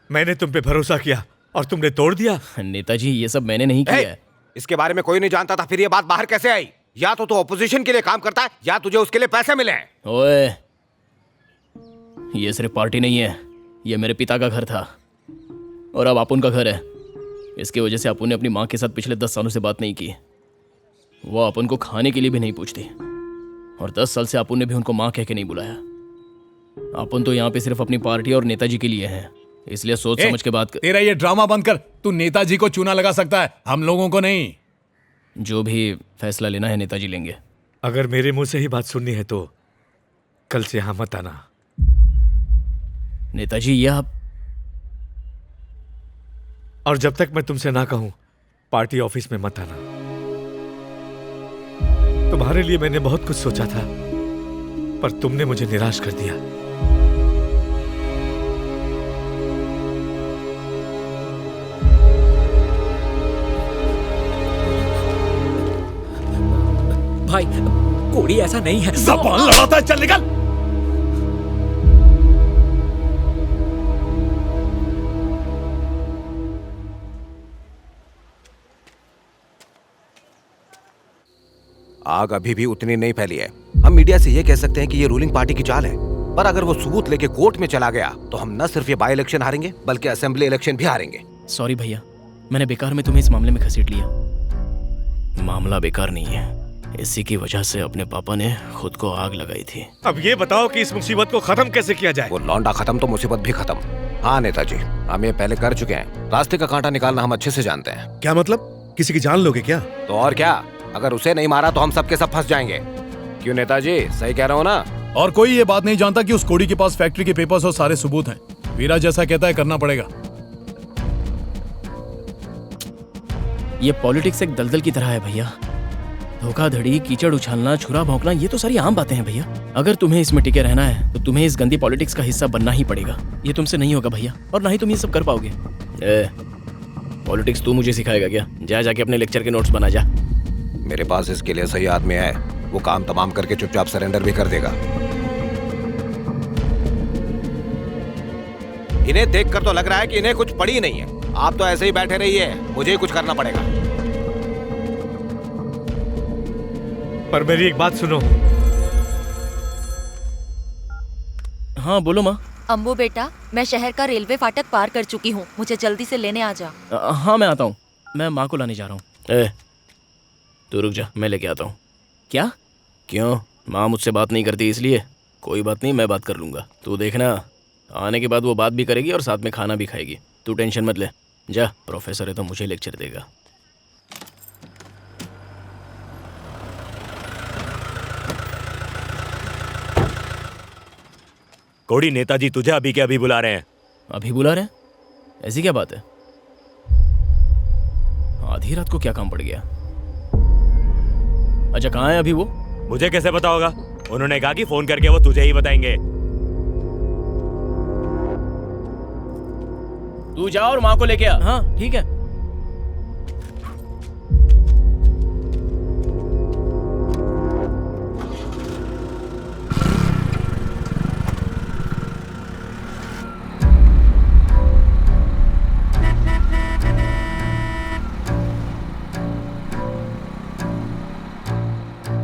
मैंने तुम पे भरोसा किया और तुमने तोड़ दिया। नेताजी ये सब मैंने नहीं किया है। इसके बारे में कोई नहीं जानता था, फिर ये बात बाहर कैसे आई? या तो तू ऑपोजिशन के लिए काम करता है या तुझे उसके लिए पैसे मिले हैं। ओए, ये सिर्फ पार्टी नहीं है, ये मेरे पिता का घर था और अब अपुन का घर है। इसकी वजह से अपुन ने अपनी माँ के साथ पिछले 10 सालों से बात नहीं की। वो अपुन को खाने के लिए भी नहीं पूछती और 10 साल से अपुन ने भी उनको माँ कह के नहीं बुलाया। अपुन तो यहाँ पे सिर्फ अपनी पार्टी और नेताजी के लिए है, इसलिए सोच समझ के बात कर। तेरा ये ड्रामा बंद कर। तू नेताजी को चूना लगा सकता है, हम लोगों को नहीं। जो भी फैसला लेना है नेताजी लेंगे। अगर मेरे मुंह से ही बात सुननी है तो कल से यहाँ मत आना। नेताजी ये आप, और जब तक मैं तुमसे ना कहूं पार्टी ऑफिस में मत आना। तुम्हारे लिए मैंने बहुत कुछ सोचा था पर तुमने मुझे निराश कर दिया। भाई कोड़ी ऐसा नहीं है। ज़बान लड़ाता है, चल निकल। आग अभी भी उतनी नहीं फैली है। हम मीडिया से ये कह सकते हैं कि ये रूलिंग पार्टी की चाल है, पर अगर वो सबूत लेके कोर्ट में चला गया तो हम न सिर्फ ये बाई इलेक्शन हारेंगे बल्कि असेंबली इलेक्शन भी हारेंगे। सॉरी भैया, मैंने बेकार में तुम्हें इस मामले में घसीट लिया। मामला बेकार नहीं है, इसी की वजह से अपने पापा ने खुद को आग लगाई थी। अब ये बताओ कि इस मुसीबत को खत्म कैसे किया जाए। वो लौंडा खत्म तो मुसीबत भी खत्म। हाँ नेताजी, हम ये पहले कर चुके हैं। रास्ते का कांटा निकालना हम अच्छे से जानते हैं। क्या मतलब? किसी की जान लोगे क्या? तो और क्या, अगर उसे नहीं मारा तो हम सबके सब फंस जाएंगे। क्यों नेताजी, सही कह रहा हूँ ना? और कोई ये बात नहीं जानता कि उस कोड़ी के पास फैक्ट्री के पेपर्स और सारे सबूत हैं। वीरा जैसा कहता है करना पड़ेगा। ये पॉलिटिक्स एक दलदल की तरह है भैया। धोखाधड़ी, कीचड़ उछालना, छुरा भौंकना, ये तो सारी आम बातें हैं भैया। अगर तुम्हें इसमें टिके रहना है तो तुम्हें इस गंदी पॉलिटिक्स का हिस्सा बनना ही पड़ेगा। ये तुमसे नहीं होगा भैया, और ना ही तुम ये सब कर पाओगे। पॉलिटिक्स तू मुझे सिखाएगा क्या? जा जाके अपने लेक्चर के नोट्स बना जा। मेरे पास इसके लिए सही आदमी है, वो काम तमाम करके चुपचाप सरेंडर भी कर देगा। इन्हें देखकर तो लग रहा है कि इन्हें कुछ पड़ी नहीं है। आप तो ऐसे ही बैठे रहिए, मुझे ही कुछ करना पड़ेगा। पर मेरी एक बात सुनो। हाँ बोलो माँ। अम्बू बेटा, मैं शहर का रेलवे फाटक पार कर चुकी हूँ, मुझे जल्दी से लेने आ जा। हाँ मैं आता हूँ, मैं माँ को लाने जा रहा हूँ। तू रुक जा, मैं लेके आता हूँ। क्या? क्यों, माँ मुझसे बात नहीं करती इसलिए? कोई बात नहीं, मैं बात कर लूँगा। तू देखना, आने के बाद वो बात भी करेगी और साथ में खाना भी खाएगी। तू टेंशन मत ले। जा, प्रोफेसर है तो मुझे लेक्चर देगा। कोड़ी, नेताजी तुझे अभी के अभी बुला रहे हैं। अभी बुला रहे हैं? ऐसी क्या बात है? आधी रात को क्या काम पड़ गया? अच्छा, कहाँ है अभी वो? मुझे कैसे पता होगा? उन्होंने कहा कि फोन करके वो तुझे ही बताएंगे। तू जा और माँ को लेके आ। हाँ ठीक है।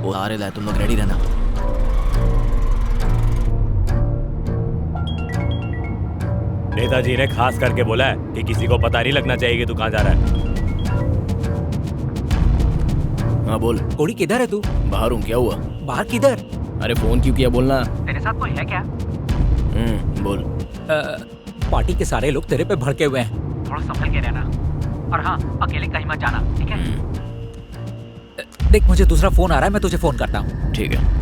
वो आ रहा है, तुम लोग रेडी रहना। नेताजी ने खास करके बोला है कि किसी को पता नहीं लगना चाहिए कि तू कहाँ जा रहा है। हाँ बोल। कोड़ी किधर है तू? बाहर हूँ। क्या हुआ? बाहर किधर? अरे फोन क्यों किया, बोलना। तेरे साथ कोई है क्या? बोल। पार्टी के सारे लोग तेरे पे भड़के हुए हैं, थोड़ा संभल के रहना। और हाँ, अकेले कहीं मत जाना, ठीक है? देख, मुझे दूसरा फोन आ रहा है, मैं तुझे फोन करता हूँ। ठीक है।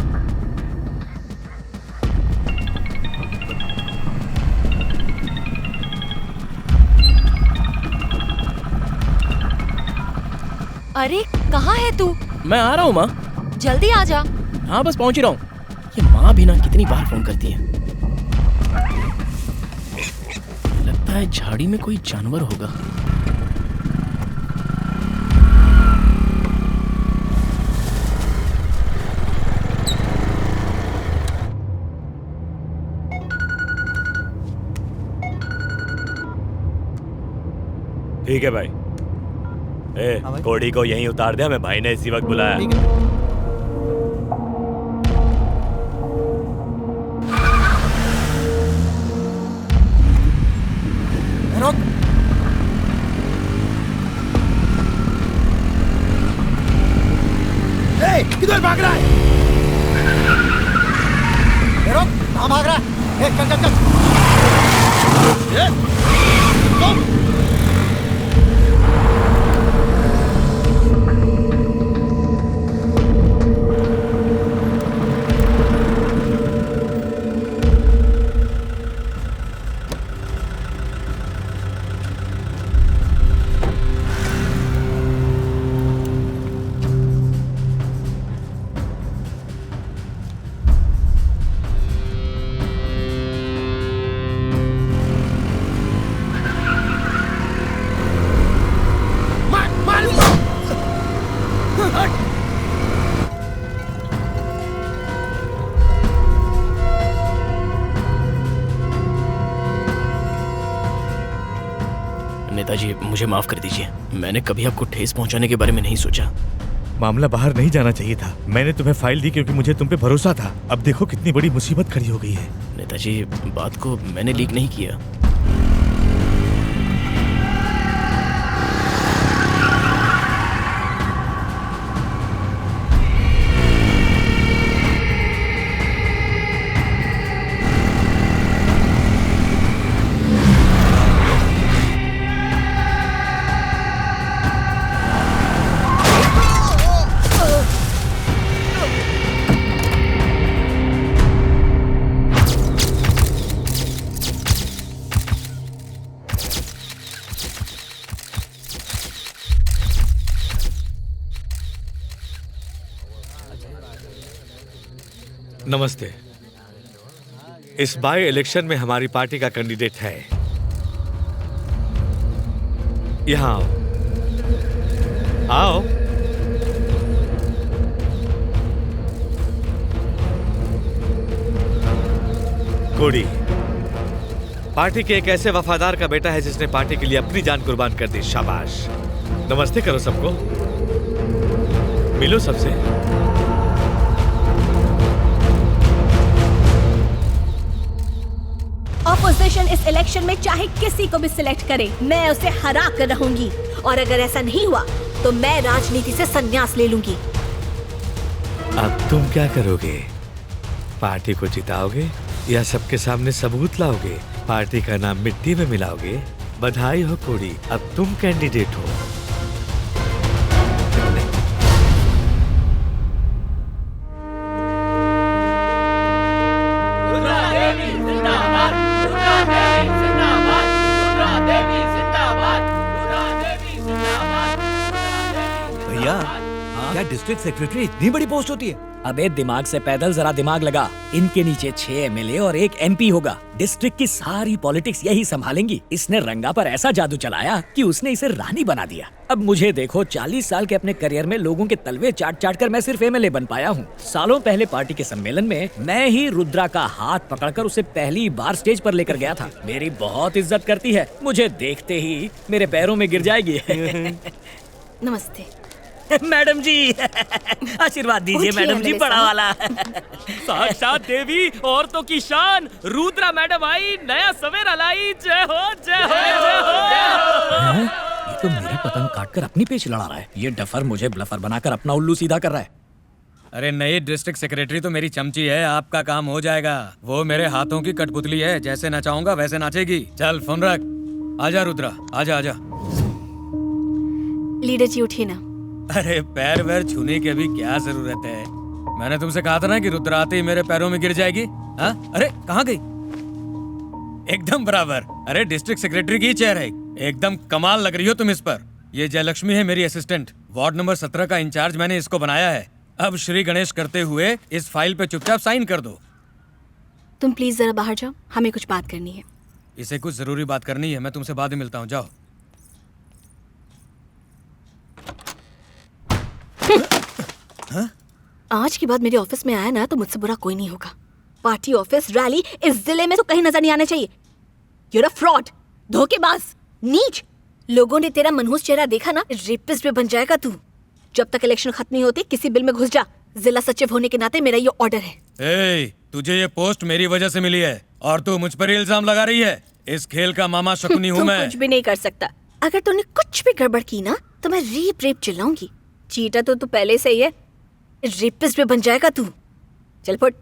अरे कहाँ है तू? मैं आ रहा हूँ माँ। जल्दी आ जा। हाँ बस पहुँच ही रहा हूँ। ये माँ भी ना कितनी बार फोन करती है। लगता है झाड़ी में कोई जानवर होगा। ठीक है भाई। कोड़ी को यहीं उतार दे, हमें भाई ने इसी वक्त बुलाया। किधर भाग रहा है? रुक, कहाँ भाग रहा है? चल चल चल। नेताजी, मुझे माफ कर दीजिए। मैंने कभी आपको ठेस पहुंचाने के बारे में नहीं सोचा। मामला बाहर नहीं जाना चाहिए था। मैंने तुम्हें फाइल दी क्योंकि मुझे तुम पे भरोसा था। अब देखो कितनी बड़ी मुसीबत खड़ी हो गई है। नेताजी, बात को मैंने लीक नहीं किया। नमस्ते। इस बाई इलेक्शन में हमारी पार्टी का कैंडिडेट है। यहाँ आओ। आओ। कोड़ी पार्टी के एक ऐसे वफादार का बेटा है जिसने पार्टी के लिए अपनी जान कुर्बान कर दी। शाबाश। नमस्ते करो सबको। मिलो सबसे। ऑपोजिशन इस इलेक्शन में चाहे किसी को भी सिलेक्ट करे, मैं उसे हरा कर रहूंगी। और अगर ऐसा नहीं हुआ तो मैं राजनीति से संन्यास ले लूंगी। अब तुम क्या करोगे? पार्टी को जिताओगे या सबके सामने सबूत लाओगे? पार्टी का नाम मिट्टी में मिलाओगे? बधाई हो कोड़ी, अब तुम कैंडिडेट हो। क्या डिस्ट्रिक्ट सेक्रेटरी इतनी बड़ी पोस्ट होती है? अबे दिमाग से पैदल जरा दिमाग लगा। इनके नीचे 6 एमएलए और 1 एमपी होगा। डिस्ट्रिक्ट की सारी पॉलिटिक्स यही संभालेंगी। इसने रंगा पर ऐसा जादू चलाया कि उसने इसे रानी बना दिया। अब मुझे देखो, 40 साल के अपने करियर में लोगों के तलवे चाट चाट कर मैं सिर्फ एमएलए बन पाया हूँ। सालों पहले पार्टी के सम्मेलन में मैं ही रुद्रा का हाथ पकड़कर उसे पहली बार स्टेज पर लेकर गया था। मेरी बहुत इज्जत करती है। मुझे देखते ही मेरे पैरों में गिर जाएगी। नमस्ते मैडम जी। आशीर्वाद दीजिए मैडम जी, बड़ा वाला। साक्षात देवी औरतों की शान रुद्रा मैडम आई, नया सवेरा लाई। जय हो जय हो जय हो। ये तो मेरी पतंग काटकर अपनी पेच लड़ा रहा है। ये डफर मुझे ब्लफर बनाकर अपना उल्लू सीधा कर रहा है। अरे नई डिस्ट्रिक्ट सेक्रेटरी तो मेरी चमची है, आपका काम हो जाएगा। वो मेरे हाथों की कठपुतली है, जैसे नचाऊंगा वैसे नाचेगी। चल फोन रख। आजा रुद्रा, आजा आजा। लीडर जी उठिए ना। अरे पैर वैर छूने की अभी क्या जरूरत है? मैंने तुमसे कहा था ना कि रुद्रा आते ही मेरे पैरों में गिर जाएगी। हाँ? अरे कहाँ गई? एकदम बराबर। अरे डिस्ट्रिक्ट सेक्रेटरी की चेयर है, एकदम कमाल लग रही हो तुम इस पर। ये जयलक्ष्मी है मेरी असिस्टेंट, वार्ड नंबर 17 का इंचार्ज मैंने इसको बनाया है। अब श्री गणेश करते हुए इस फाइल पे चुपचाप साइन कर दो। तुम प्लीज जरा बाहर जाओ, हमें कुछ बात करनी है। इसे कुछ जरूरी बात करनी है, मैं तुमसे बाद में मिलता हूँ, जाओ। हाँ? आज के बाद मेरे ऑफिस में आया ना तो मुझसे बुरा कोई नहीं होगा। पार्टी ऑफिस रैली इस जिले में तो कहीं नजर नहीं आना चाहिए। You're a fraud, धोखेबाज, नीच। लोगों ने तेरा मनहूस चेहरा देखा ना, रेपिस्ट भी बन जाएगा तू। जब तक इलेक्शन खत्म नहीं होती किसी बिल में घुस जा। जिला सचिव होने के नाते मेरा ये ऑर्डर है। ए, तुझे ये पोस्ट मेरी वजह से मिली है और तू मुझ पर इल्जाम लगा रही है। इस खेल का मामा शकुनी हूँ मैं। कुछ भी नहीं कर सकता। अगर तूने कुछ भी गड़बड़ की ना तो मैं रेप रेप चिल्लाऊंगी। चीटा तो तू पहले से ही है, रेपिस्ट भी बन जाएगा तू। चल फुट।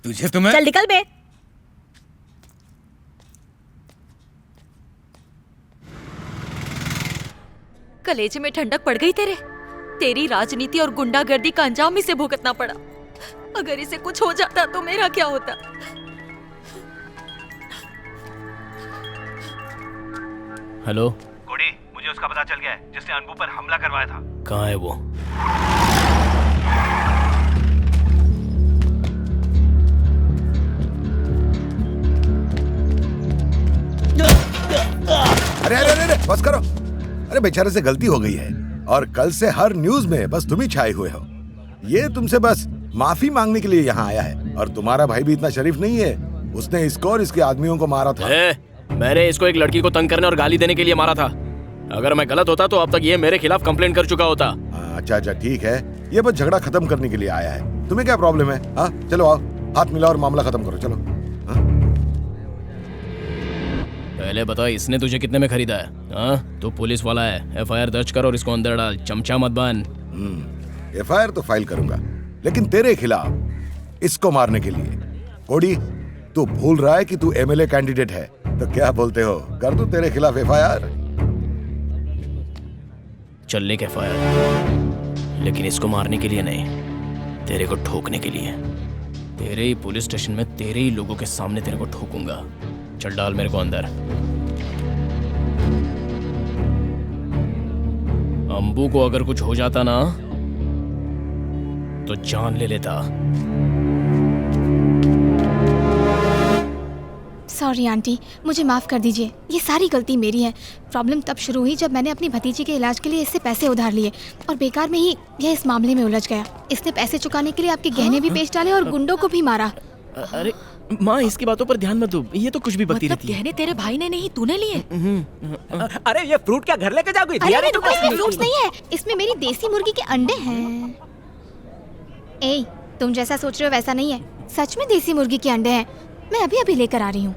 तुझे तुम्हें चल निकल बे। कलेजे में ठंडक पड़ गई तेरे। तेरी राजनीति और गुंडागर्दी का अंजाम इसे भुगतना पड़ा। अगर इसे कुछ हो जाता तो मेरा क्या होता? हेलो कोडी, मुझे उसका पता चल गया है जिसने अनबू पर हमला करवाया था। कहाँ है वो? अरे अरे अरे अरे, बस करो। अरे बेचारे से गलती हो गई है और कल से हर न्यूज में बस तुम ही छाए हुए हो। ये तुमसे बस माफी मांगने के लिए यहाँ आया है। और तुम्हारा भाई भी इतना शरीफ नहीं है, उसने इसको और इसके आदमियों को मारा था। मैंने इसको एक लड़की को तंग करने और गाली देने के लिए मारा था। अगर मैं गलत होता तो अब तक ये मेरे खिलाफ कंप्लेंट कर चुका होता। अच्छा अच्छा ठीक है, ये बस झगड़ा खत्म करने के लिए आया है। तुम्हें क्या प्रॉब्लम है? हाँ चलो आओ, हाथ मिलाओ और मामला खत्म करो। चलो। पहले बता, इसने तुझे कितने में खरीदा है? हाँ, तू पुलिस वाला है। एफआईआर दर्ज कर और इसको अंदर डाल। चमचा मत बन। एफआईआर तो फाइल करूंगा, लेकिन तेरे खिलाफ इसको मारने के लिए। कोडी, तू भूल रहा है कि तू एमएलए कैंडिडेट है, तो क्या बोलते हो, कर दूं तेरे खिलाफ एफआईआर? चलने के एफआईआर, लेकिन इसको मारने के लिए नहीं, तेरे को ठोकने के लिए। तेरे ही पुलिस स्टेशन में तेरे ही लोगों के सामने तेरे को ठोकूंगा। चल डाल मेरे को अंदर। अंबू को अगर कुछ हो जाता ना तो जान ले लेता। सॉरी आंटी, मुझे माफ़ कर दीजिए। ये सारी गलती मेरी है। प्रॉब्लम तब शुरू हुई जब मैंने अपनी भतीजी के इलाज के लिए इससे पैसे उधार लिए और बेकार में ही यह इस मामले में उलझ गया। इसने पैसे चुकाने के लिए आपके गहने भी बेच डाले और गुंडों को भी मारा। अरे माँ, इसकी बातों पर ध्यान मत दो, ये तो कुछ भी बकती रहती है। गहने तेरे भाई ने नहीं, तूने लिए? अरे ये फ्रूट क्या घर लेके जाओगी? अरे रुको, इसमें फ्रूट्स नहीं है, इसमें मेरी देसी मुर्गी के अंडे हैं। ए, तुम जैसा सोच रहे हो वैसा नहीं है, सच में देसी मुर्गी के अंडे हैं। मैं अभी अभी लेकर आ रही हूँ।